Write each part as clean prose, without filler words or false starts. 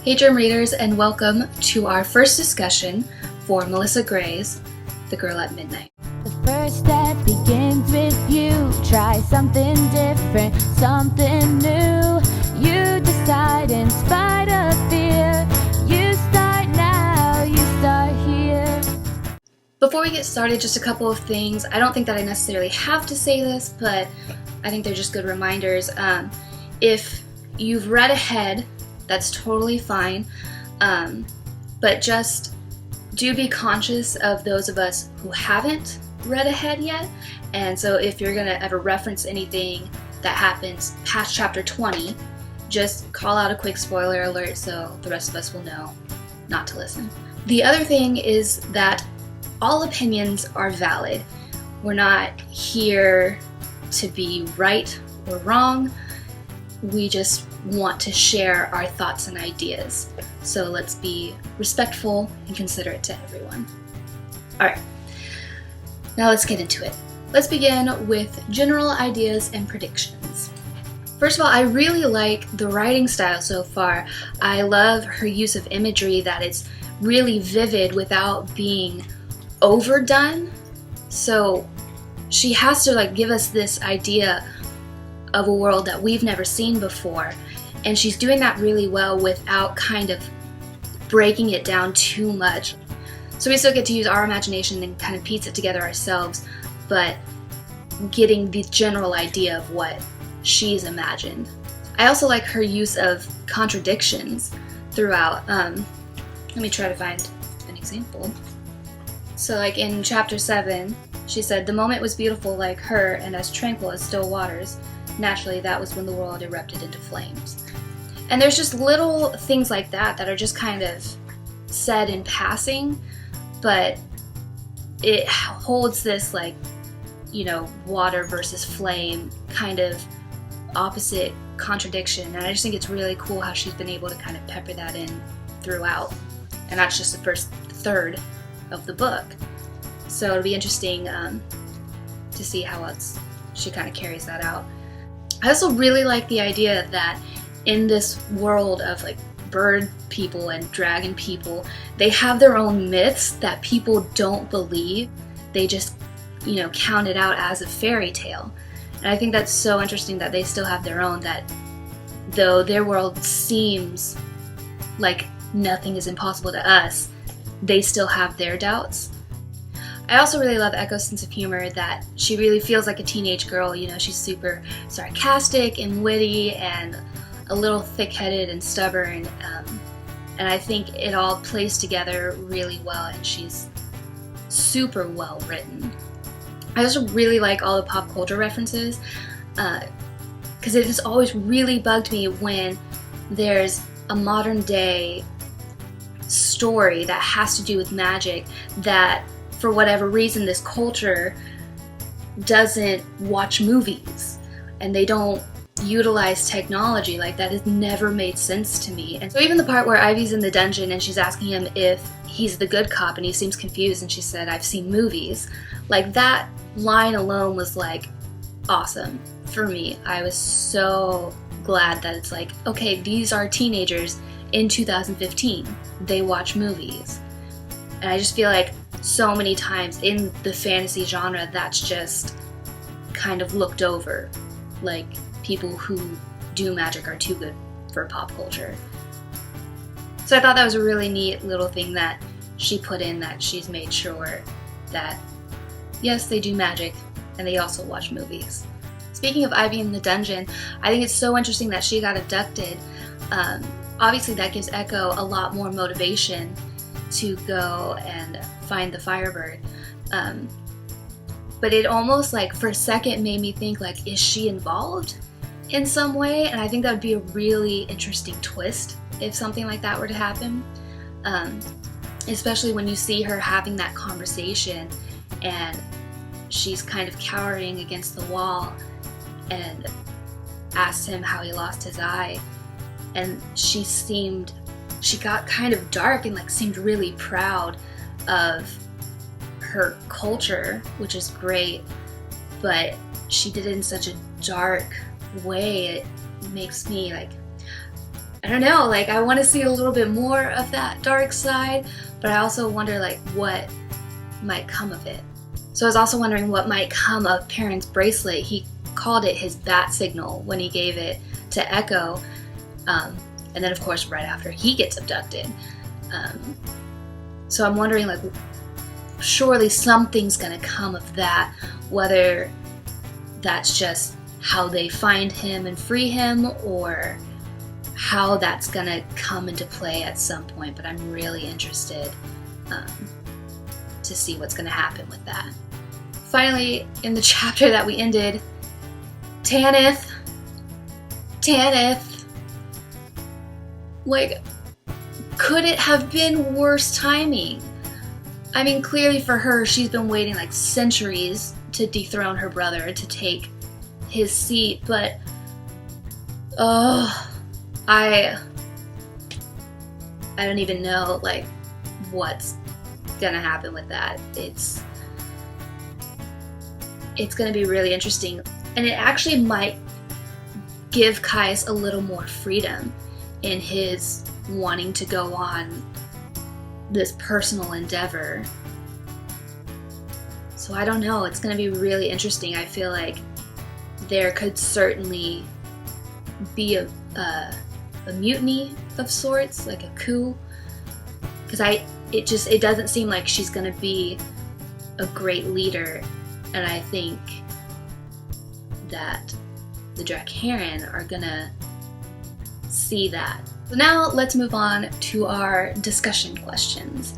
Hey Germ readers, and welcome to our first discussion for Melissa Gray's The Girl at Midnight. The first step begins with you. Try something different, something new. You decide in spite of fear. You start now, you start here. Before we get started, just a couple of things. I don't think that I necessarily have to say this, but I think they're just good reminders. If you've read ahead, that's totally fine, but just do be conscious of those of us who haven't read ahead yet. And so if you're going to ever reference anything that happens past chapter 20, just call out a quick spoiler alert so the rest of us will know not to listen. The other thing is that all opinions are valid. We're not here to be right or wrong. We just want to share our thoughts and ideas. So let's be respectful and considerate to everyone. Alright, now let's get into it. Let's begin with general ideas and predictions. First of all, I really like the writing style so far. I love her use of imagery, that it's really vivid without being overdone. So she has to give us this idea of a world that we've never seen before, and she's doing that really well without kind of breaking it down too much. So we still get to use our imagination and kind of piece it together ourselves, but getting the general idea of what she's imagined. I also like her use of contradictions throughout. Let me try to find an example. So in chapter 7, she said, "The moment was beautiful like her and as tranquil as still waters. Naturally, that was when the world erupted into flames." And there's just little things like that that are just kind of said in passing, but it holds this water versus flame kind of opposite contradiction. And I just think it's really cool how she's been able to kind of pepper that in throughout. And that's just the first third of the book. So it'll be interesting to see how else she kind of carries that out. I also really like the idea that in this world of bird people and dragon people, they have their own myths that people don't believe. They just, count it out as a fairy tale. And I think that's so interesting that they still have their own, that though their world seems like nothing is impossible to us, they still have their doubts. I also really love Echo's sense of humor, that she really feels like a teenage girl. She's super sarcastic and witty and a little thick-headed and stubborn, and I think it all plays together really well, and she's super well written. I also really like all the pop culture references, because it has always really bugged me when there's a modern day story that has to do with magic that for whatever reason this culture doesn't watch movies and they don't utilize technology. That has never made sense to me. And so even the part where Ivy's in the dungeon and she's asking him if he's the good cop and he seems confused and she said, "I've seen movies," that line alone was awesome for me. I was so glad that it's okay, these are teenagers in 2015. They watch movies. And I just feel so many times in the fantasy genre that's just kind of looked over. People who do magic are too good for pop culture. So I thought that was a really neat little thing that she put in, that she's made sure that yes, they do magic and they also watch movies. Speaking of Ivy in the dungeon, I think it's so interesting that she got abducted. Obviously that gives Echo a lot more motivation to go and find the Firebird. But it almost for a second made me think is she involved in some way? And I think that would be a really interesting twist if something like that were to happen. Especially when you see her having that conversation and she's kind of cowering against the wall and asks him how he lost his eye, and she got kind of dark and seemed really proud of her culture, which is great, but she did it in such a dark way. It makes me I don't know, like I want to see a little bit more of that dark side, but I also wonder like what might come of it. So I was also wondering what might come of Perrin's bracelet. He called it his bat signal when he gave it to Echo, and then of course right after he gets abducted. So I'm wondering, like, surely something's gonna come of that, whether that's just how they find him and free him, or how that's gonna come into play at some point. But I'm really interested to see what's gonna happen with that. Finally, in the chapter that we ended, Tanith, like, could it have been worse timing? I mean, clearly for her, she's been waiting like centuries to dethrone her brother, to take his seat, but I don't even know like what's gonna happen with that. It's gonna be really interesting, and it actually might give Caius a little more freedom in his wanting to go on this personal endeavor. So I don't know, it's gonna be really interesting. I feel like there could certainly be a mutiny of sorts, like a coup, because it doesn't seem like she's gonna be a great leader, and I think that the Drakharan are gonna see that. So now let's move on to our discussion questions.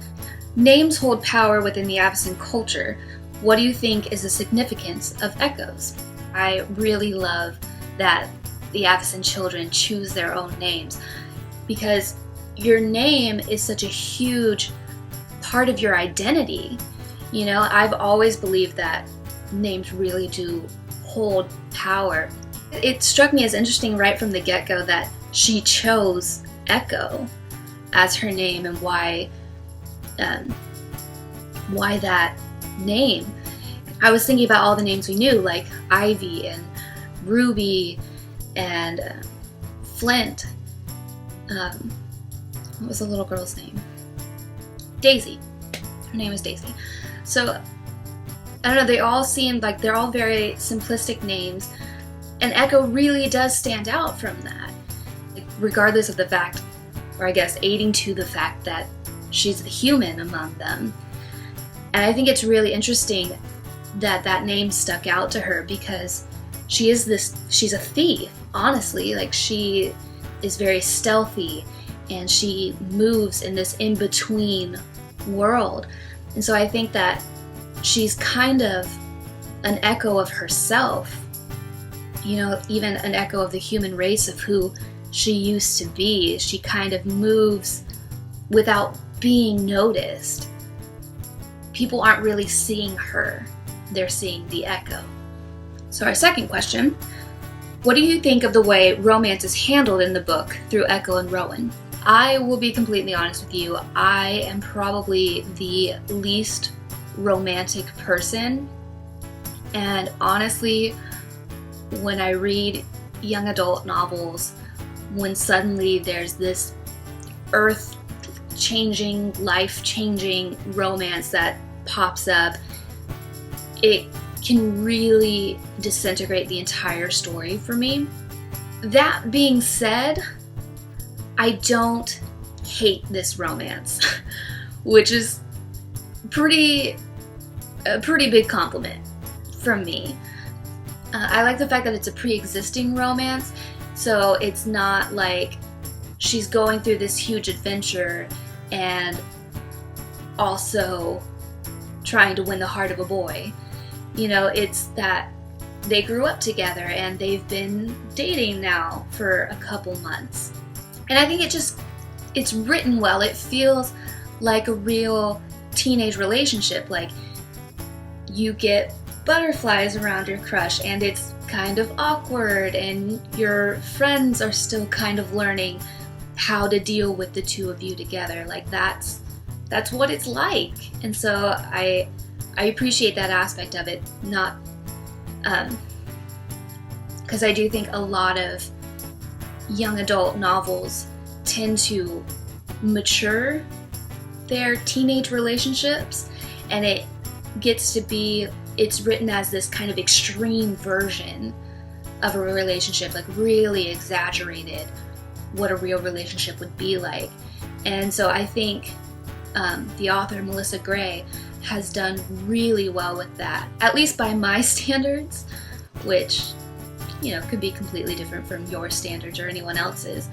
Names hold power within the Avicen culture. What do you think is the significance of echoes? I really love that the Avicen children choose their own names, because your name is such a huge part of your identity. You know, I've always believed that names really do hold power. It struck me as interesting right from the get-go that she chose Echo as her name, and why that name. I was thinking about all the names we knew, like Ivy and Ruby and Flint. What was the little girl's name? Daisy. Her name was Daisy. So I don't know, they all seemed like they're all very simplistic names, and Echo really does stand out from that, like, regardless of the fact, or I guess aiding to the fact that she's a human among them. And I think it's really interesting that that name stuck out to her, because she's a thief, honestly. Like, she is very stealthy, and she moves in this in-between world. And so I think that she's kind of an echo of herself, you know, even an echo of the human race, of who she used to be. She kind of moves without being noticed. People aren't really seeing her, they're seeing the echo. So our second question, what do you think of the way romance is handled in the book through Echo and Rowan? I will be completely honest with you, I am probably the least romantic person, and honestly, when I read young adult novels, when suddenly there's this earth-changing, life-changing romance that pops up, it can really disintegrate the entire story for me. That being said, I don't hate this romance, which is a pretty big compliment from me. I like the fact that it's a pre-existing romance, so it's not like she's going through this huge adventure and also trying to win the heart of a boy. You know, it's that they grew up together and they've been dating now for a couple months. And I think it's written well. It feels like a real teenage relationship. Like, you get butterflies around your crush, and it's kind of awkward, and your friends are still kind of learning how to deal with the two of you together. Like, that's what it's like. And so I appreciate that aspect of it, not because I do think a lot of young adult novels tend to mature their teenage relationships, and it gets to be, it's written as this kind of extreme version of a relationship, like really exaggerated what a real relationship would be like. And so I think the author, Melissa Gray, has done really well with that, at least by my standards, which, you know, could be completely different from your standards or anyone else's.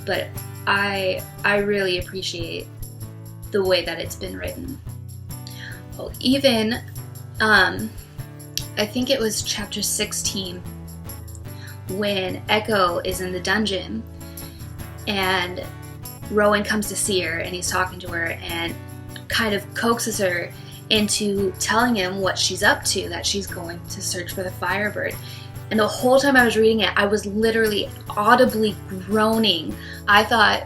But I really appreciate the way that it's been written. Oh, even, I think it was chapter 16, when Echo is in the dungeon and Rowan comes to see her and he's talking to her and kind of coaxes her into telling him what she's up to, that she's going to search for the Firebird. And the whole time I was reading it, I was literally audibly groaning. I thought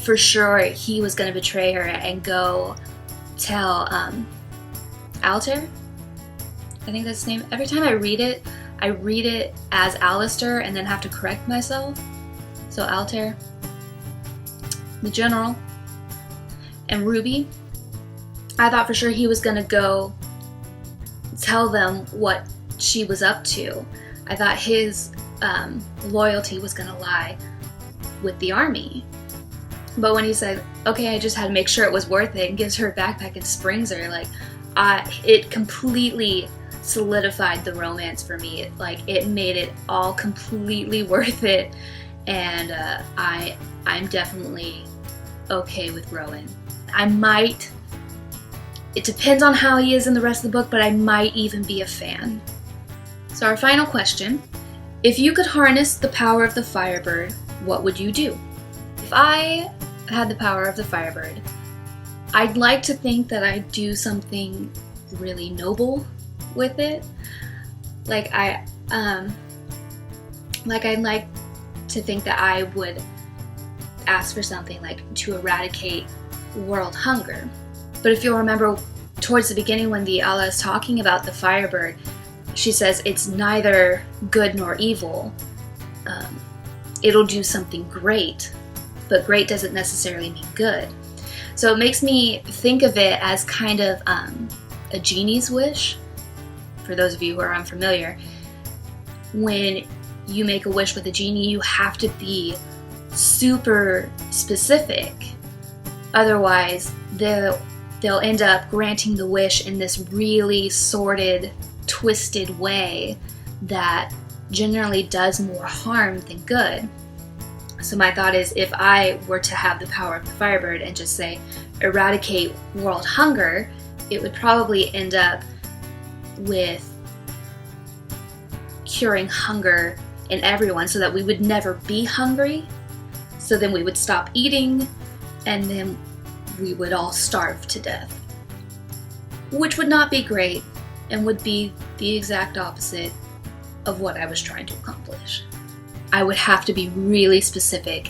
for sure he was going to betray her and go tell Altair? I think that's his name. Every time I read it as Alistair and then have to correct myself. So Altair, the general, and Ruby. I thought for sure he was gonna go tell them what she was up to. I thought his loyalty was gonna lie with the army. But when he said, okay, I just had to make sure it was worth it, and gives her a backpack and springs her, like, it completely solidified the romance for me. It made it all completely worth it, and I'm definitely okay with Rowan. It depends on how he is in the rest of the book, but I might even be a fan. So our final question: if you could harness the power of the Firebird, what would you do? If I had the power of the Firebird, I'd like to think that I'd do something really noble with it. I'd like to think that I would ask for something like to eradicate world hunger. But if you'll remember, towards the beginning when the Allah is talking about the Firebird, she says it's neither good nor evil. It'll do something great, but great doesn't necessarily mean good. So it makes me think of it as kind of a genie's wish. For those of you who are unfamiliar, when you make a wish with a genie, you have to be super specific. Otherwise, they'll end up granting the wish in this really sordid, twisted way that generally does more harm than good. So my thought is, if I were to have the power of the Firebird and just say, eradicate world hunger, it would probably end up with curing hunger in everyone so that we would never be hungry. So then we would stop eating, and then we would all starve to death. Which would not be great, and would be the exact opposite of what I was trying to accomplish. I would have to be really specific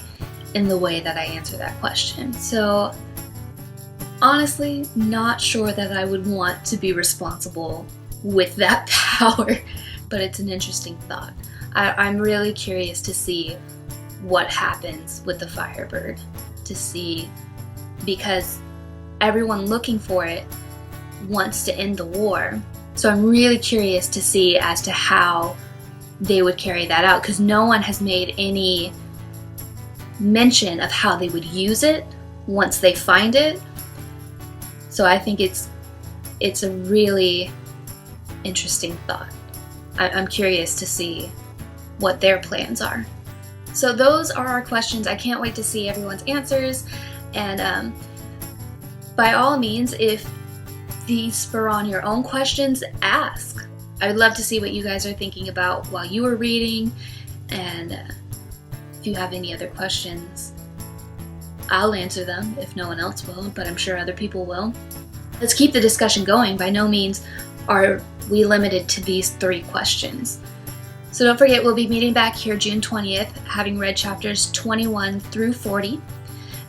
in the way that I answer that question. So honestly, not sure that I would want to be responsible with that power, but it's an interesting thought. I'm really curious to see what happens with the Firebird, because everyone looking for it wants to end the war. So I'm really curious to see as to how they would carry that out, because no one has made any mention of how they would use it once they find it. So I think it's a really interesting thought. I'm curious to see what their plans are. So those are our questions. I can't wait to see everyone's answers, and by all means, if these spur on your own questions, ask. I would love to see what you guys are thinking about while you are reading, and if you have any other questions, I'll answer them if no one else will, but I'm sure other people will. Let's keep the discussion going. By no means are we limited to these 3 questions. So don't forget, we'll be meeting back here June 20th, having read chapters 21 through 40,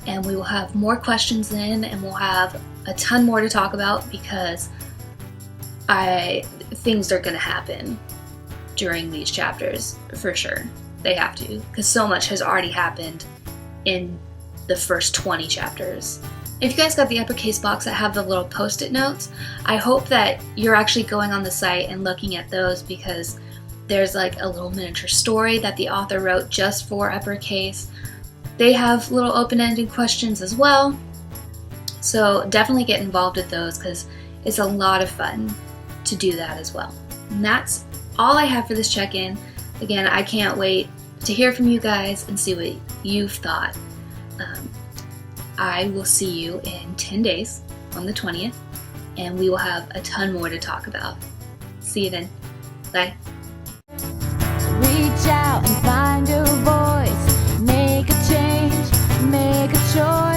and we will have more questions then, and we'll have a ton more to talk about, because things are going to happen during these chapters for sure. They have to, because so much has already happened in the first 20 chapters. If you guys got the uppercase box that have the little post-it notes, I hope that you're actually going on the site and looking at those, because there's like a little miniature story that the author wrote just for uppercase. They have little open-ended questions as well. So definitely get involved with those, because it's a lot of fun to do that as well. And that's all I have for this check-in. Again, I can't wait to hear from you guys and see what you've thought. I will see you in 10 days on the 20th, and we will have a ton more to talk about. See you then. Bye. Reach out and find your voice. Make a change, make a choice.